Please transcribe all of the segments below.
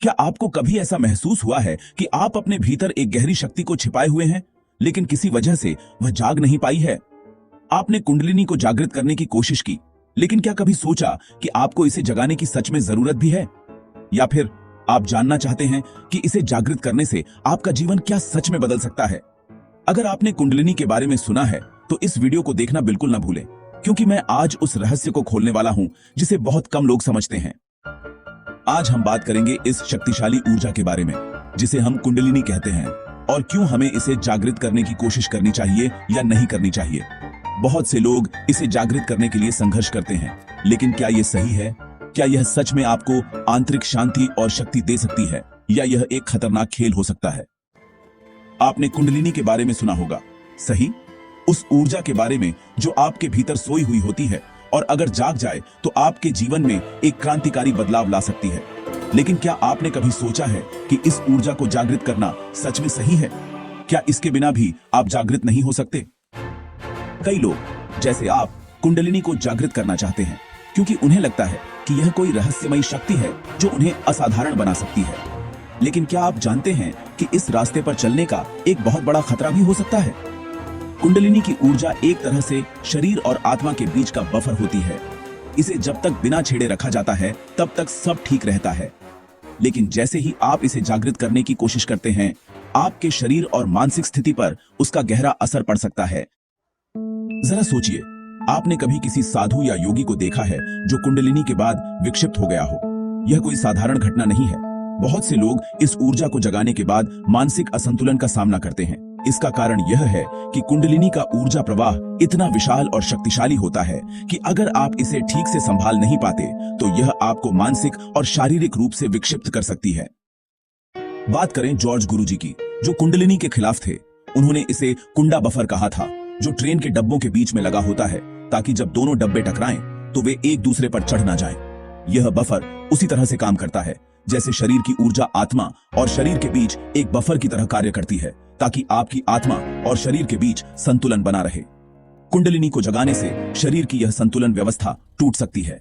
क्या आपको कभी ऐसा महसूस हुआ है कि आप अपने भीतर एक गहरी शक्ति को छिपाए हुए हैं, लेकिन किसी वजह से वह जाग नहीं पाई है? आपने कुंडलिनी को जागृत करने की कोशिश की, लेकिन क्या कभी सोचा कि आपको इसे जगाने की सच में जरूरत भी है? या फिर आप जानना चाहते हैं कि इसे जागृत करने से आपका जीवन क्या सच में बदल सकता है? अगर आपने कुंडलिनी के बारे में सुना है तो इस वीडियो को देखना बिल्कुल ना भूलें, क्योंकि मैं आज उस रहस्य को खोलने वाला हूं जिसे बहुत कम लोग समझते हैं। आज हम बात करेंगे इस शक्तिशाली ऊर्जा के बारे में जिसे हम कुंडलिनी कहते हैं, और क्यों हमें इसे जागृत करने की कोशिश करनी चाहिए या नहीं करनी चाहिए। बहुत से लोग इसे जागृत करने के लिए संघर्ष करते हैं, लेकिन क्या यह सही है? क्या यह सच में आपको आंतरिक शांति और शक्ति दे सकती है, या यह एक खतरनाक खेल हो सकता है? आपने कुंडलिनी के बारे में सुना होगा, सही? उस ऊर्जा के बारे में जो आपके भीतर सोई हुई होती है और अगर जाग जाए तो आपके जीवन में एक क्रांतिकारी बदलाव ला सकती है। लेकिन क्या आपने कभी सोचा है कि इस ऊर्जा को जागृत करना सच में सही है? क्या इसके बिना भी आप जागृत नहीं हो सकते? कई लोग जैसे आप कुंडलिनी को जागृत करना चाहते हैं क्योंकि उन्हें लगता है कि यह कोई रहस्यमयी शक्ति है जो उन्हें असाधारण बना सकती है। लेकिन क्या आप जानते हैं कि इस रास्ते पर चलने का एक बहुत बड़ा खतरा भी हो सकता है? कुंडलिनी की ऊर्जा एक तरह से शरीर और आत्मा के बीच का बफर होती है। इसे जब तक बिना छेड़े रखा जाता है तब तक सब ठीक रहता है, लेकिन जैसे ही आप इसे जागृत करने की कोशिश करते हैं, आपके शरीर और मानसिक स्थिति पर उसका गहरा असर पड़ सकता है। जरा सोचिए, आपने कभी किसी साधु या योगी को देखा है जो कुंडलिनी के बाद विक्षिप्त हो गया हो? यह कोई साधारण घटना नहीं है। बहुत से लोग इस ऊर्जा को जगाने के बाद मानसिक असंतुलन का सामना करते हैं। इसका कारण यह है कि कुंडलिनी का ऊर्जा प्रवाह इतना विशाल और शक्तिशाली होता है कि अगर आप इसे ठीक से संभाल नहीं पाते तो यह आपको मानसिक और शारीरिक रूप से विक्षिप्त कर सकती है। बात करें जॉर्ज गुरुजी की, जो कुंडलिनी के खिलाफ थे। उन्होंने इसे कुंडा बफर कहा था, जो ट्रेन के डब्बों के बीच में लगा होता है ताकि जब दोनों डब्बे टकराएं तो वे एक दूसरे पर चढ़ ना जाएं। यह बफर उसी तरह से काम करता है जैसे शरीर की ऊर्जा आत्मा और शरीर के बीच एक बफर की तरह कार्य करती है, ताकि आपकी आत्मा और शरीर के बीच संतुलन बना रहे। कुंडलिनी को जगाने से शरीर की यह संतुलन व्यवस्था टूट सकती है।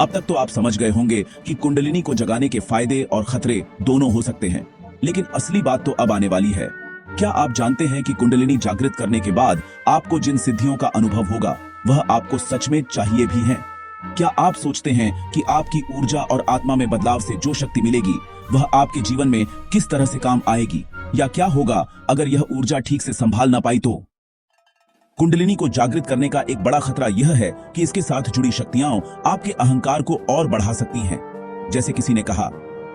अब तक तो आप समझ गए होंगे कि कुंडलिनी को जगाने के फायदे और खतरे दोनों हो सकते हैं, लेकिन असली बात तो अब आने वाली है। क्या आप जानते हैं कि कुंडलिनी जागृत करने के बाद आपको जिन सिद्धियों का अनुभव होगा वह आपको सच में चाहिए भी हैं? क्या आप सोचते हैं कि आपकी ऊर्जा और आत्मा में बदलाव से जो शक्ति मिलेगी वह आपके जीवन में किस तरह से काम आएगी, या क्या होगा अगर यह ऊर्जा ठीक से संभाल ना पाई तो? कुंडलिनी को जागृत करने का एक बड़ा खतरा यह है कि इसके साथ जुड़ी शक्तियां आपके अहंकार को और बढ़ा सकती हैं। जैसे किसी ने कहा,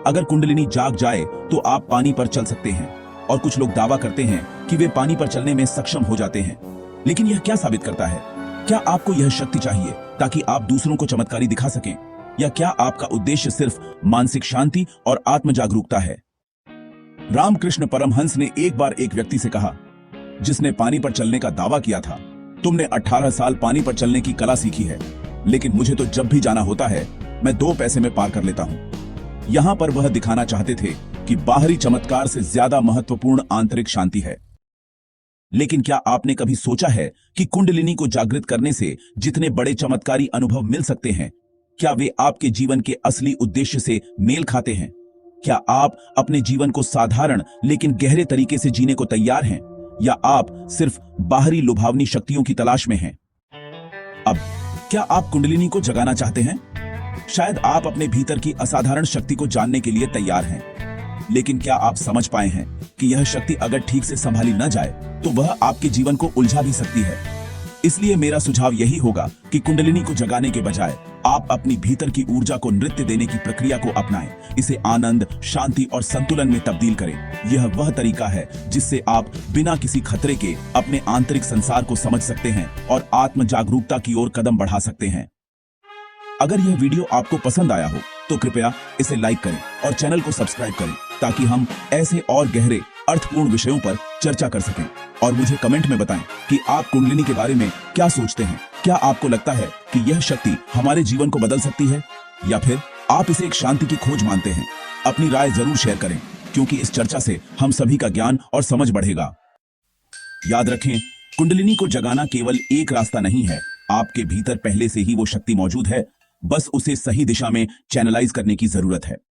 अगर कुंडलिनी जाग जाए तो आप पानी पर चल सकते हैं, और कुछ लोग दावा करते हैं कि वे पानी पर चलने में सक्षम हो जाते हैं। लेकिन यह क्या साबित करता है? क्या आपको यह शक्ति चाहिए ताकि आप दूसरों को चमत्कारी दिखा सकें, या क्या आपका उद्देश्य सिर्फ मानसिक शांति और आत्म जागरूकता है? रामकृष्ण परमहंस ने एक बार एक व्यक्ति से कहा, जिसने पानी पर चलने का दावा किया था, तुमने 18 साल पानी पर चलने की कला सीखी है, लेकिन मुझे तो जब भी जाना होता है मैं 2 पैसे में पार कर लेता हूं। यहां पर वह दिखाना चाहते थे कि बाहरी चमत्कार से ज्यादा महत्वपूर्ण आंतरिक शांति है। लेकिन क्या आपने कभी सोचा है कि कुंडलिनी को जागृत करने से जितने बड़े चमत्कारी अनुभव मिल सकते हैं, क्या वे आपके जीवन के असली उद्देश्य से मेल खाते हैं? क्या आप अपने जीवन को साधारण लेकिन गहरे तरीके से जीने को तैयार हैं, या आप सिर्फ बाहरी लुभावनी शक्तियों की तलाश में हैं? अब क्या आप कुंडलिनी को जगाना चाहते हैं? शायद आप अपने भीतर की असाधारण शक्ति को जानने के लिए तैयार हैं, लेकिन क्या आप समझ पाए हैं कि यह शक्ति अगर ठीक से संभाली न जाए तो वह आपके जीवन को उलझा भी सकती है? इसलिए मेरा सुझाव यही होगा कि कुंडलिनी को जगाने के बजाय आप अपनी भीतर की ऊर्जा को नृत्य देने की प्रक्रिया को अपनाएं। इसे आनंद, शांति और संतुलन में तब्दील करें। यह वह तरीका है जिससे आप बिना किसी खतरे के अपने आंतरिक संसार को समझ सकते हैं और आत्म जागरूकता की ओर कदम बढ़ा सकते हैं। अगर यह वीडियो आपको पसंद आया हो तो कृपया इसे लाइक करें और चैनल को सब्सक्राइब करें, ताकि हम ऐसे और गहरे अर्थपूर्ण विषयों पर चर्चा कर सकें। और मुझे कमेंट में बताएं कि आप कुंडलिनी के बारे में क्या सोचते हैं। क्या आपको लगता है कि यह शक्ति हमारे जीवन को बदल सकती है, या फिर आप इसे एक शांति की खोज मानते हैं? अपनी राय जरूर शेयर करें, क्योंकि इस चर्चा से हम सभी का ज्ञान और समझ बढ़ेगा। याद रखें, कुंडलिनी को जगाना केवल एक रास्ता नहीं है। आपके भीतर पहले से ही वो शक्ति मौजूद है, बस उसे सही दिशा में चैनलाइज करने की जरूरत है।